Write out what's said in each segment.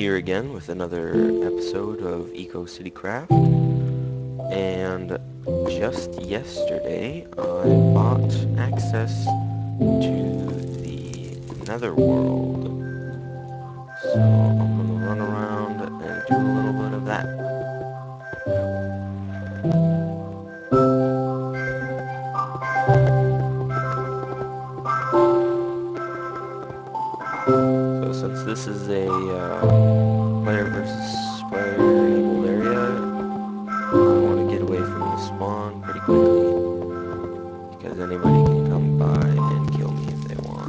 here again with another episode of Eco City Craft, and just yesterday I bought access to the Netherworld, so I'm gonna run around and do a little bit of that. So since this is a player versus player enabled area, I want to get away from the spawn pretty quickly because anybody can come by and kill me if they want.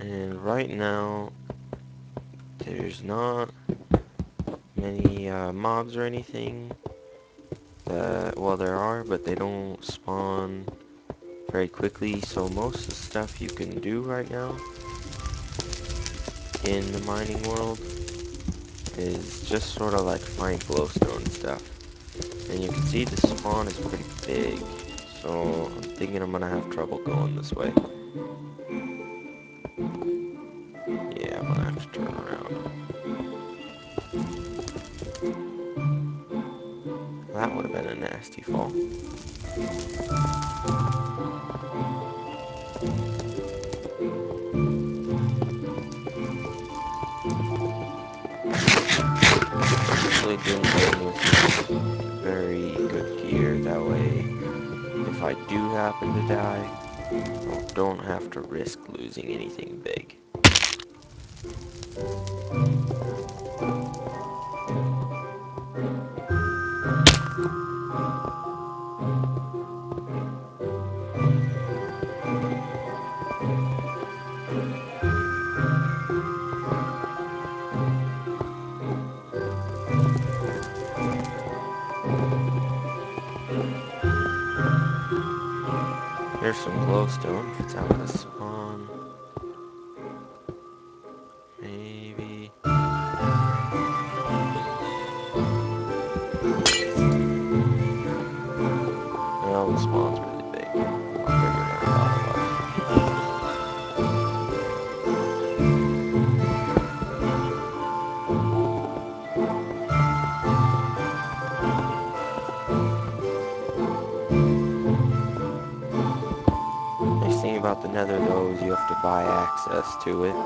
And right now, there's not many mobs or anything. Well, there are, but they don't spawn very quickly. So most of the stuff you can do right now in the mining world is just sort of like find glowstone stuff. And you can see the spawn is pretty big. So I'm thinking I'm gonna have trouble going this way. Yeah, I'm gonna have to turn around. That would have been a nasty fall. Usually didn't bring with me very good gear, that way if I do happen to die, I don't have to risk losing anything big. Here's some glowstone if it's out of spawn. Maybe. Well, the spawn's really big. A lot bigger than I thought it was. Nice thing about the nether though is you have to buy access to it,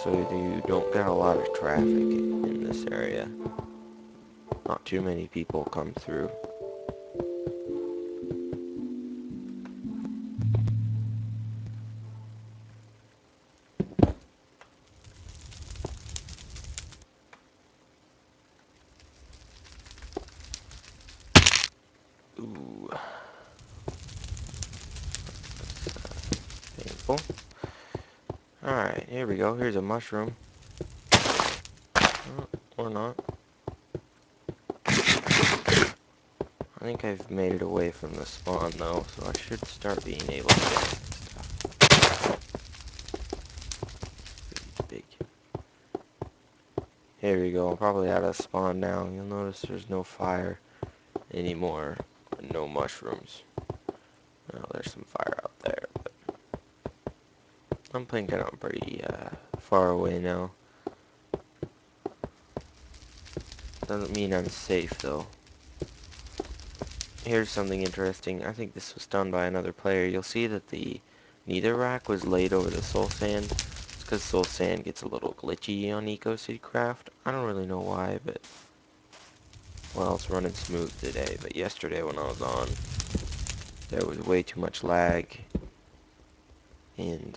so you don't get a lot of traffic in this area. Not too many people come through. Ooh, painful. Alright, here we go. Here's a mushroom. Oh, or not. I think I've made it away from the spawn though, so I should start being able to get stuff. Pretty big. Here we go. I'm probably out of spawn now. You'll notice there's no fire anymore. And no mushrooms. Well, there's some fire out there, but I'm thinking I'm pretty far away now. Doesn't mean I'm safe though. Here's something interesting. I think this was done by another player. You'll see that the netherrack was laid over the soul sand. It's because soul sand gets a little glitchy on Eco City Craft. I don't really know why, but well, it's running smooth today. But yesterday when I was on, there was way too much lag. And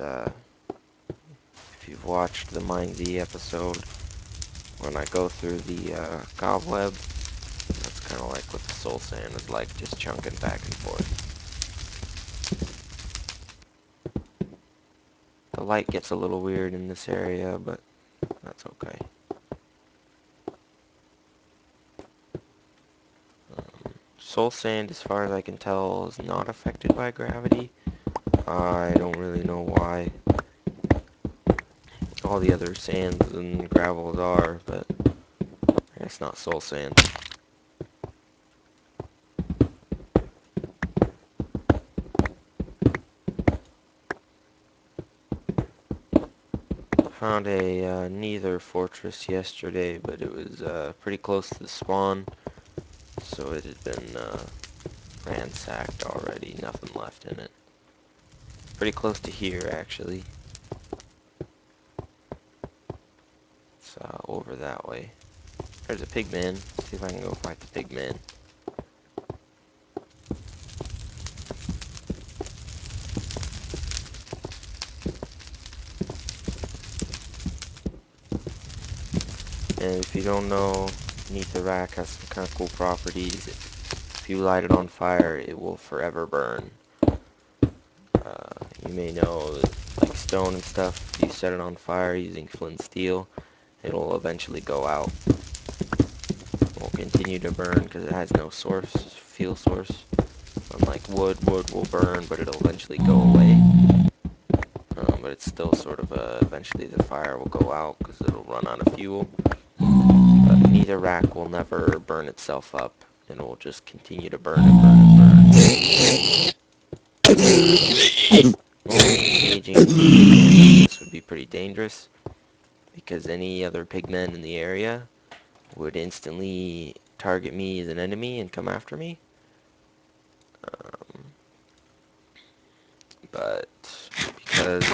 if you've watched the MineZ episode, when I go through the cobweb, that's kind of like what the soul sand is like, just chunking back and forth. The light gets a little weird in this area, but that's okay. Soul sand, as far as I can tell, is not affected by gravity. I don't really know why. Oh, all the other sands and gravels are, but I guess not soul sand. Found a Nether fortress yesterday, but it was pretty close to the spawn, so it had been ransacked already. Nothing left in it. Pretty close to here, actually. It's over that way. There's a pigman. See if I can go fight the pigman. And if you don't know, Netherrack has some kind of cool properties. If you light it on fire, it will forever burn. You may know that, like stone and stuff, if you set it on fire using flint and steel, it'll eventually go out. It won't continue to burn because it has no source, fuel source. Unlike wood will burn, but it'll eventually go away. But it's still sort of eventually the fire will go out because it'll run out of fuel. But Netherrack will never burn itself up, and it will just continue to burn and burn and burn. Only engaging pigmen like this would be pretty dangerous, because any other pigmen in the area would instantly target me as an enemy and come after me. But because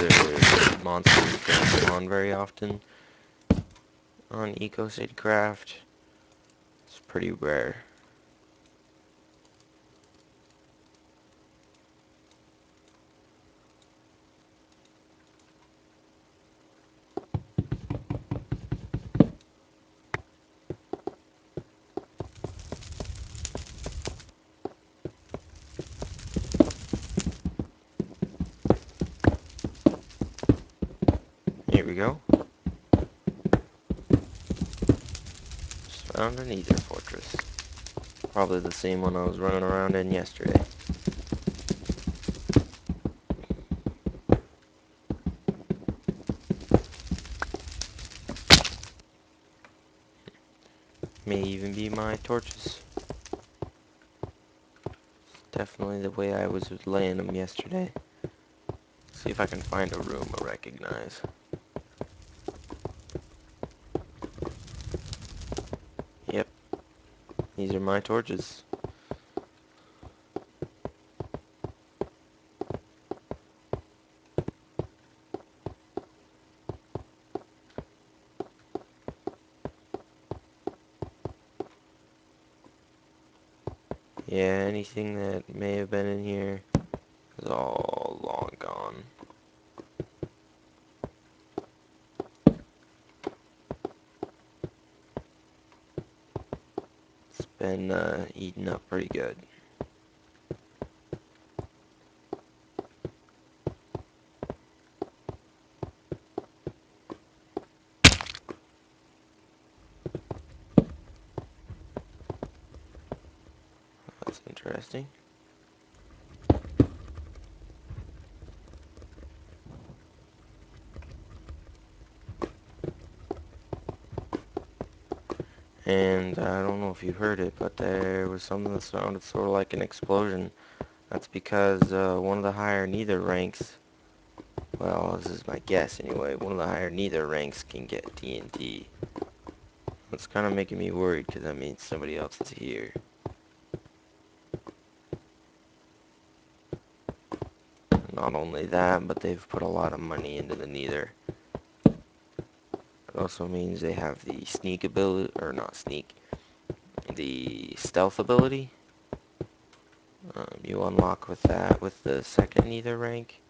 monsters don't spawn very often on EcoCityCraft, it's pretty rare. Here we go. Just found a Nether fortress. Probably the same one I was running around in yesterday. May even be my torches. Definitely the way I was laying them yesterday. See if I can find a room I recognize. Yep, these are my torches. Yeah, anything that may have been in here is all long gone. It's been eaten up pretty good. That's interesting. And I don't know if you heard it, but there was something that sounded sort of like an explosion. That's because one of the higher Nether ranks, well, this is my guess anyway, one of the higher Nether ranks can get TNT. It's kind of making me worried because that means somebody else is here. Not only that, but they've put a lot of money into the Nether. It also means they have the sneak ability, or not sneak, the stealth ability. You unlock with that with the second Nether rank.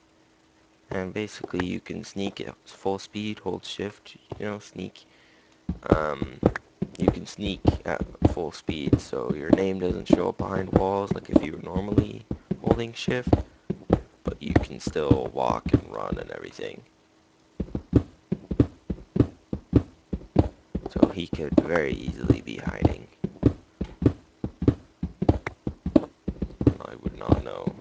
And basically you can sneak at full speed, hold shift, sneak. Um, you can sneak at full speed, so your name doesn't show up behind walls like if you were normally holding shift, but you can still walk and run and everything. So he could very easily be hiding. I would not know.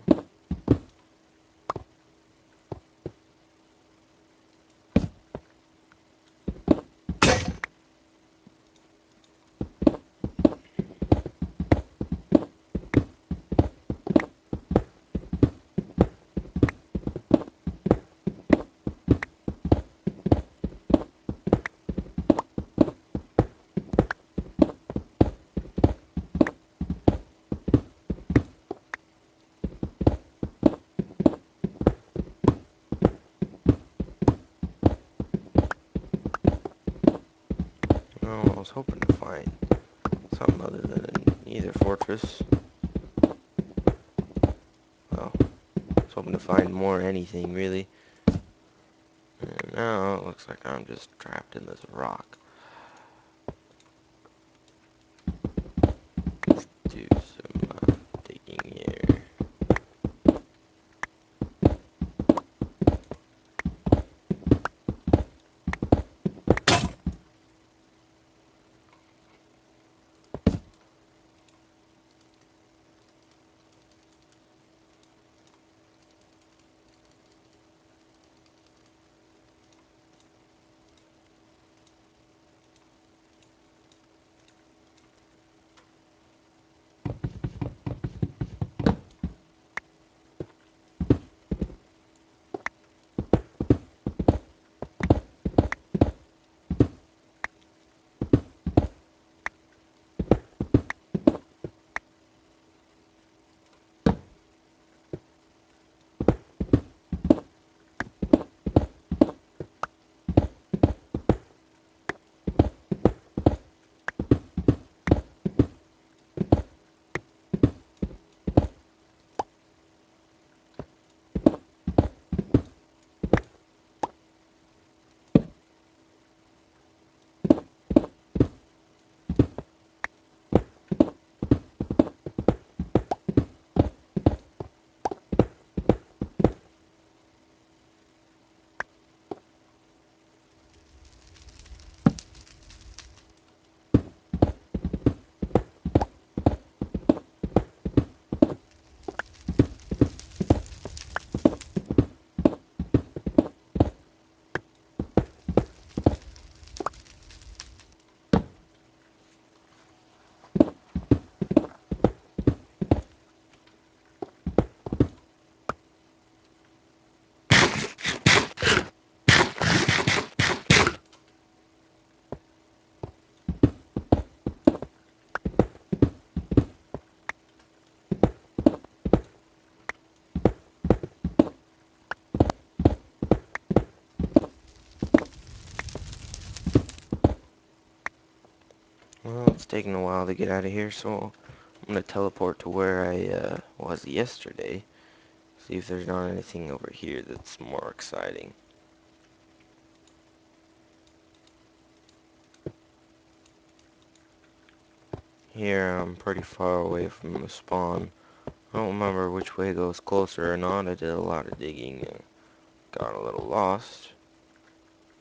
hoping to find something other than a Nether fortress. Well, I was hoping to find more anything, really. And now it looks like I'm just trapped in this rock. Let's do some digging here. Well, it's taking a while to get out of here, so I'm gonna teleport to where I was yesterday. See if there's not anything over here that's more exciting. Here, I'm pretty far away from the spawn. I don't remember which way goes closer or not. I did a lot of digging and got a little lost.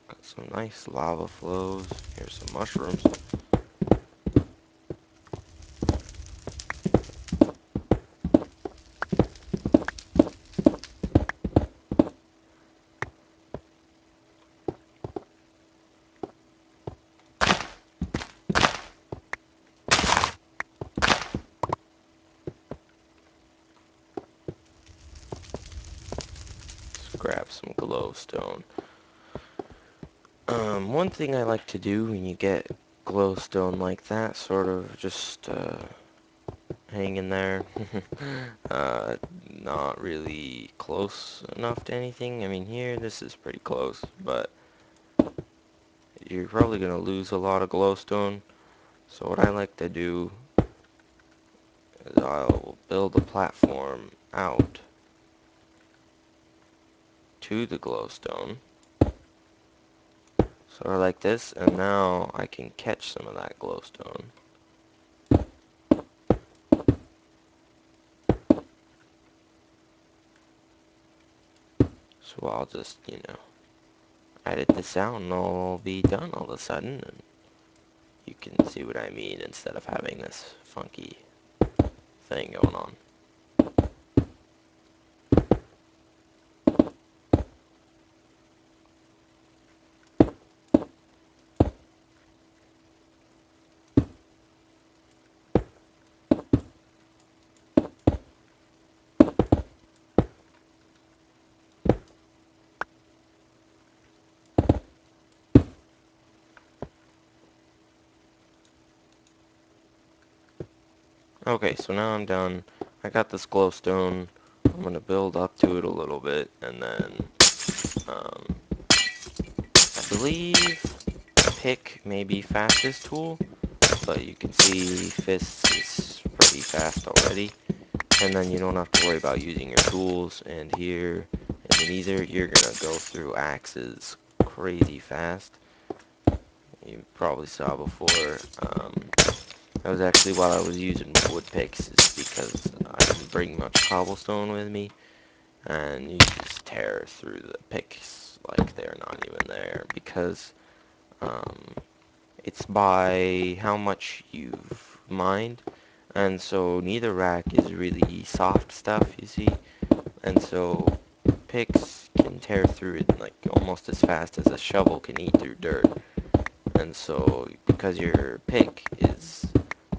Got some nice lava flows. Here's some mushrooms. Let's grab some glowstone. One thing I like to do when you get glowstone like that, sort of just hanging there, uh, not really close enough to anything. I mean, here, this is pretty close, but you're probably going to lose a lot of glowstone. So what I like to do is I'll build a platform out to the glowstone. Sort of like this, and now I can catch some of that glowstone. So I'll just, edit this out and it'll be done all of a sudden, and you can see what I mean instead of having this funky thing going on. Okay, so now I'm done. I got this glowstone. I'm gonna build up to it a little bit, and then, I believe pick may be fastest tool. but you can see fists is pretty fast already. And then you don't have to worry about using your tools. And here in the Nether, you're gonna go through axes crazy fast. You probably saw before. That was actually while I was using wood picks, is because I didn't bring much cobblestone with me, and you just tear through the picks like they're not even there, because um, it's by how much you've mined, and so netherrack is really soft stuff, you see, and so picks can tear through it like almost as fast as a shovel can eat through dirt. And so because your pick is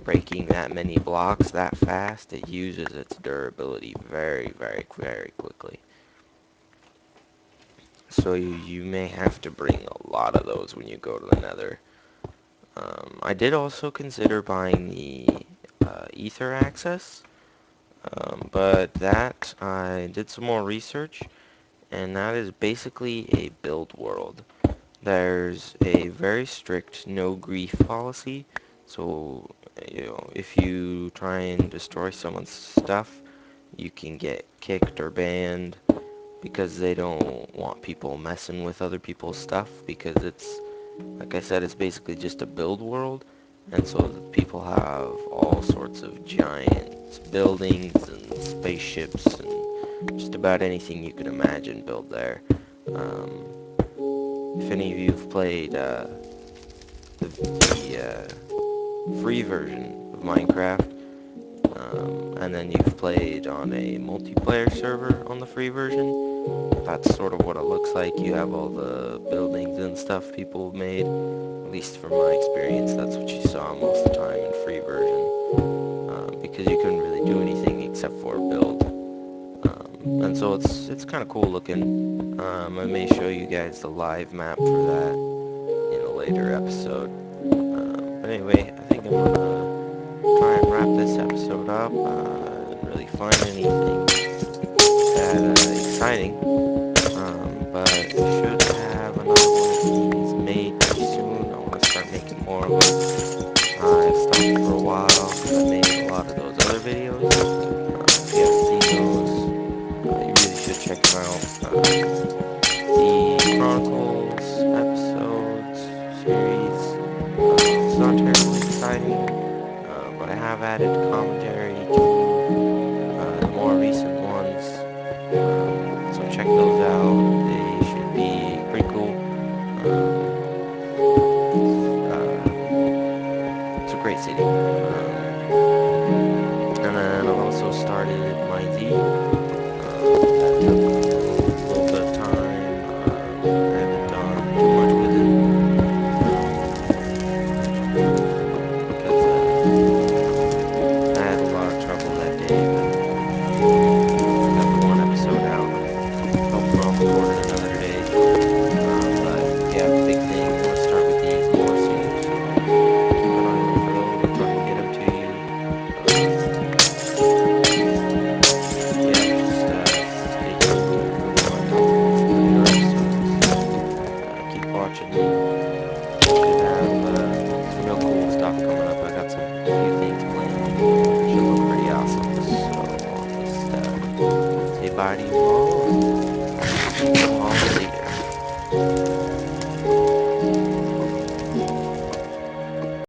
breaking that many blocks that fast, it uses its durability very, very, very quickly. So you may have to bring a lot of those when you go to the nether. I did also consider buying the ether access, but that I did some more research, and that is basically a build world. There's a very strict no grief policy, so if you try and destroy someone's stuff, you can get kicked or banned because they don't want people messing with other people's stuff, because it's, like I said, it's basically just a build world, and so the people have all sorts of giant buildings and spaceships and just about anything you could imagine built there. Um, if any of you have played the free version of Minecraft, and then you've played on a multiplayer server on the free version, that's sort of what it looks like. You have all the buildings and stuff people have made. At least from my experience, that's what you saw most of the time in free version, because you couldn't really do anything except for build. And so it's kind of cool looking. I may show you guys the live map for that in a later episode. But anyway, I think I'm gonna try and wrap this episode up. I didn't really find anything that exciting, but I should have another one of these made pretty soon. I want to start making more of them. I've stopped for a while because I made a lot of those other videos. If you haven't seen those, you really should check them out. The Chronicles episodes series, it's not terribly exciting, but I have added commentary to the more recent ones. So check those out. They should be pretty cool. It's a great city. And then I've also started my Z. That took a little bit of time. I haven't done too much with it, because I had a lot of trouble that day, but got the one episode out. I'm hoping I'll record it another day. But yeah, big thing. I'm gonna start with these more soon, so keep an eye out for those. I'll try and get them to you. Yeah, just stay tuned for more coming episodes. Keep watching. Should have some real cool stuff coming up. I got a few things planned. Should look pretty awesome. So I'll just say bye to you all.